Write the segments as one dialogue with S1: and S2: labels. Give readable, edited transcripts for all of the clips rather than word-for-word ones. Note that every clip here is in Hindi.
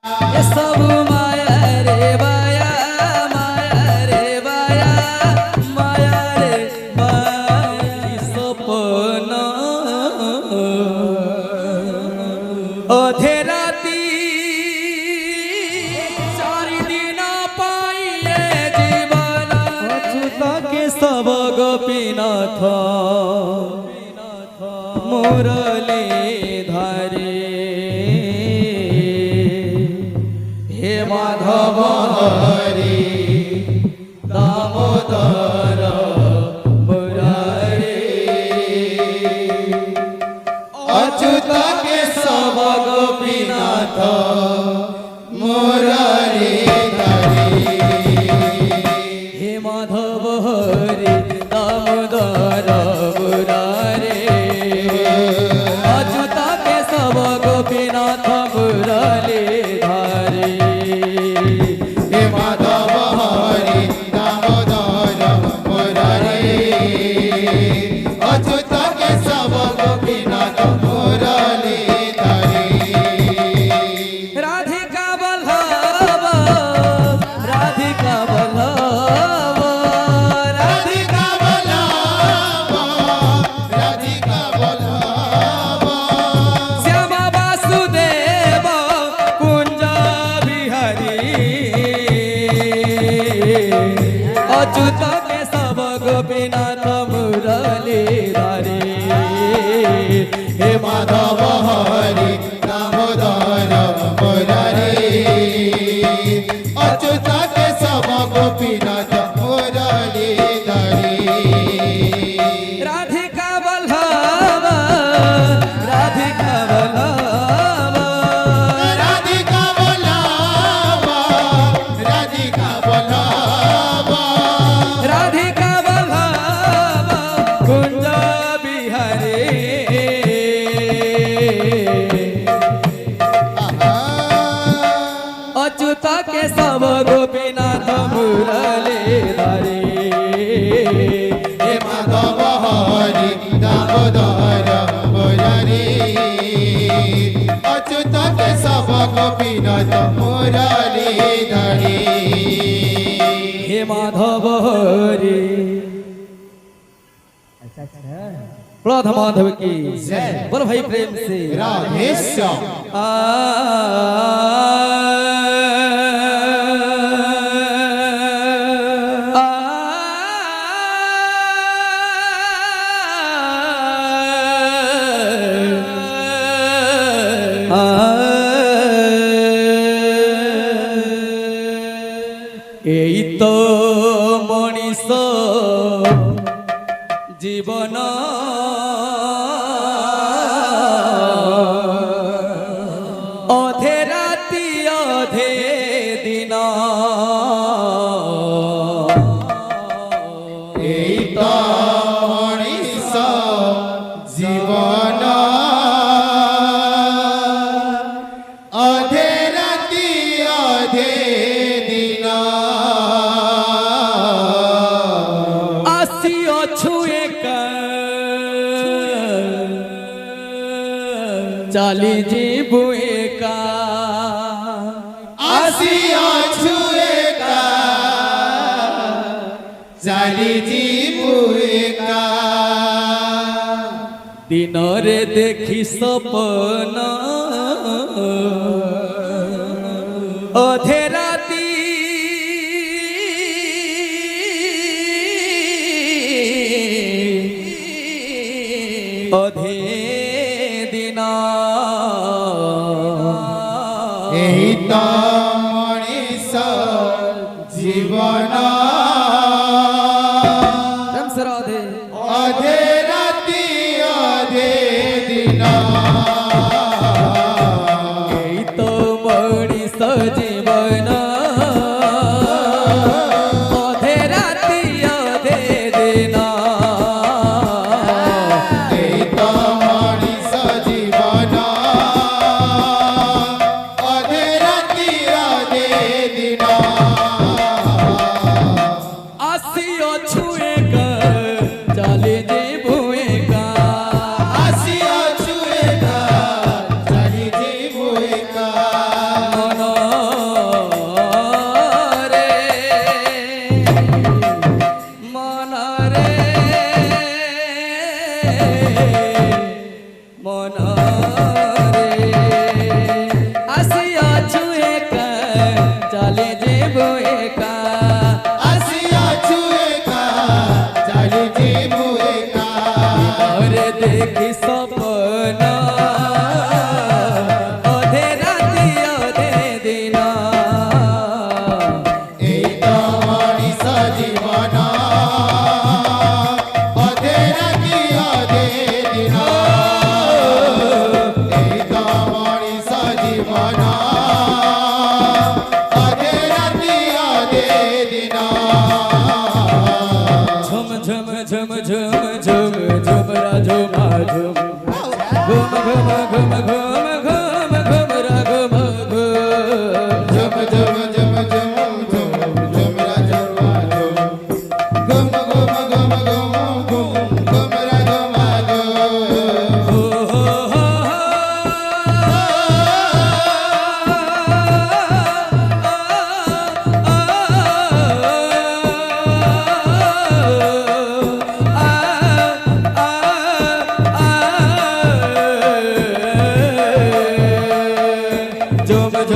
S1: सब माया रे माया, माया रे माया, माया रे माया सपन अधे राती चारि दिन पाइले जीवन अच्युत के सब गोपीनाथ मुरली धारे हे माधव हरि दामोदर मुरारी अच्युत के सब गोपीनाथ मुरारी धारी हे माधव हरि दामोदर मुरारी अच्युत के सब गोपीनाथ मुरली धारी हे माधव हरि दामोदर मुरारी अच्युत के सब गोपीनाथ मुरली धारी राधिका वल्लभ राधिका वल्लभ राधिका वल्लभ राधिका वल्लभ श्याम वासुदेव कुंज बिहारी अच्युत के सब गोपीनाथ मुरली धारी हे माधव हरि दामोदर मुरारी अच्युत के सब गोपीनाथ मुरली धारी राधिका वल्लभ राधिका वल्लभ राधिका वल्लभ राधिका वल्लभ राधिका वल्लभ कुंज बिहारी अच्युत के सब गोपीनाथ मुरली धारी हे माधव हरि दामोदर मुरारी अच्युत के सब गोपीनाथ मुरली धारी हे माधव हरि प्रौध माधव की जय बोल भाई प्रेम से राधेश्याम এই তো মনিষ জীবন অধে রাতি অধে দিন
S2: এই তো মনিষ জীবন অধে রাতি অধে দিন
S1: আসিঅছু একা চালি জীবু একা
S2: আসিঅছু একা চালি জীবু একা
S1: দিনরে দেখি সপন অধে রাতি অধে দিন
S2: এই তো মনিষ জীবন
S1: রাধে
S2: অধে রাতি অধে দিন
S1: এই তো মনিষ জীবন অধে রাতি অধে দিন
S2: এই তো মনিষ জীবন অধে রাতি অধে দিন
S1: আসিঅছু একা চালি জীবু একা
S2: আসিঅছু একা চালি জীবু একা
S1: মন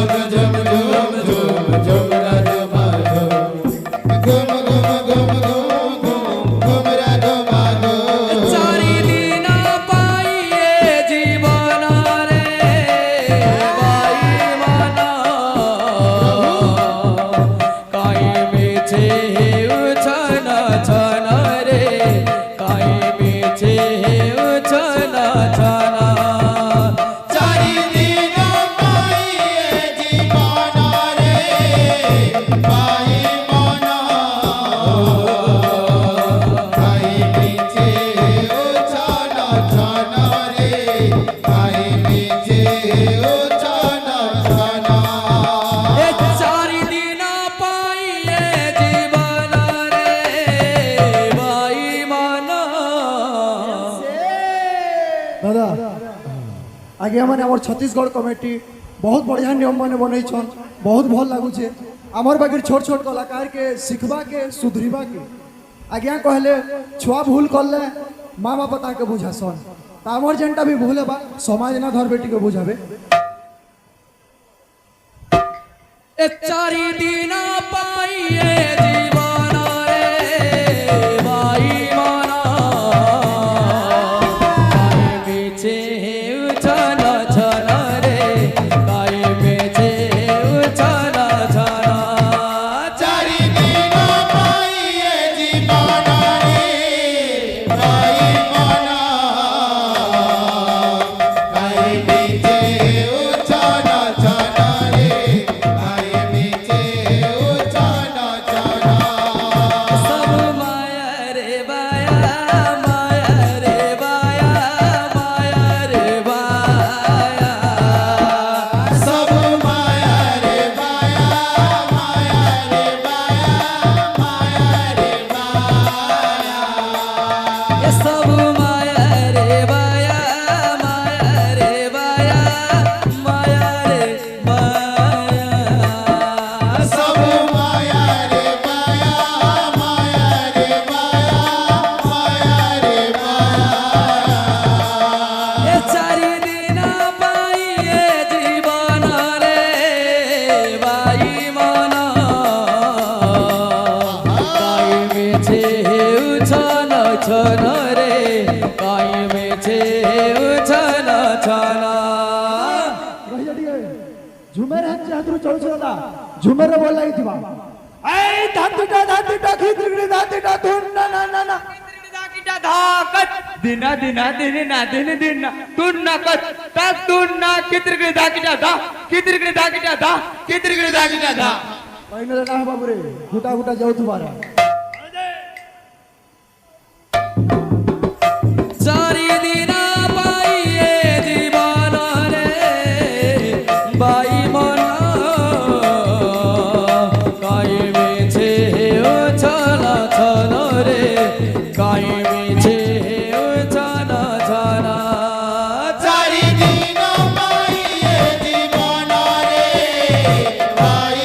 S2: ঝুম ঝুম ঝুম ঝুম ঝুম রাধুমা ঝুম ঘুম ঘুম ঘুম ঘুম ঘুম ঘুম রাধুমা ঘুম
S1: চারি দিন পাইয়ে জীবন রে বাই মানা কাই মেছে উছন ছন রে কাই মেছে উছন ছন
S2: চারি দিন পাইয়ে জীবন রে পাই মন পাই মিছে উছন ছন রে পাই মিছে উছন ছন
S1: এ চারি দিন পাইয়ে জীবন রে বাই মানা
S3: দাদা আগে মানে আমার ছত্তিশগড় কমিটি बहुत बढ़िया नियम मैंने बनईछन बहुत भल लगुचे आमर बाकी छोट छोट कलाकार के सिखबा के सुधरीबा के आज्ञा कहले छुआ भूल करले माँ बाप बता के बुझासन तो आमर जेनटा भी भूल बा समाज ना धर बेटी के बुझावे
S1: ए चारि दिन पाइए जीवन रे बाई माना काई बेचे उछन छन रे काई बेचे उछन छन
S2: চারি দিন পাইয়ে জীবন রে পাই মন পাই মিছে উছন ছন রে পাই মিছে উছন ছন
S1: सब माया रे बाया माया रे बाया माया रे बाया
S2: सब माया रे बाया माया रे बाया माया रे बाया
S1: ये सब माया रे बाया माया रे बाया माया रे बाया
S2: सब माया रे बाया माया रे बाया माया रे बाया
S1: ये चारि दिन पाइए जीवन रे बाई मना काई मेछे उछन छन रे काई मेछे उछन छन
S3: झुमेर हातरू चलू चला झुमेर बोला इथिबा ए धातुटा खिद्रिगडी धातुटा धुन ना ना ना ना
S4: ದಿನ ದಿನ ದಿನ ದಿನ ದಿನ ತುನ್ನಕತ್ ತುನ್ನ ಕಿತ್ರಿಗಿಡ ದಾಕಿಟ ದಾ ಕಿತ್ರಿಗಿಡ ದಾಕಿಟ ದಾ ಕಿತ್ರಿಗಿಡ ದಾಕಿಟ ದಾ
S3: पहिने ना बाबू रे गुटा गुटा जाऊ तुम्हारा
S1: चारि दिन पाइए जीवन रे बाई मना काई मेछे उछन छन रे काई मेछे उछन छन
S2: চারি দিন পাইয়ে জীবন রে পাই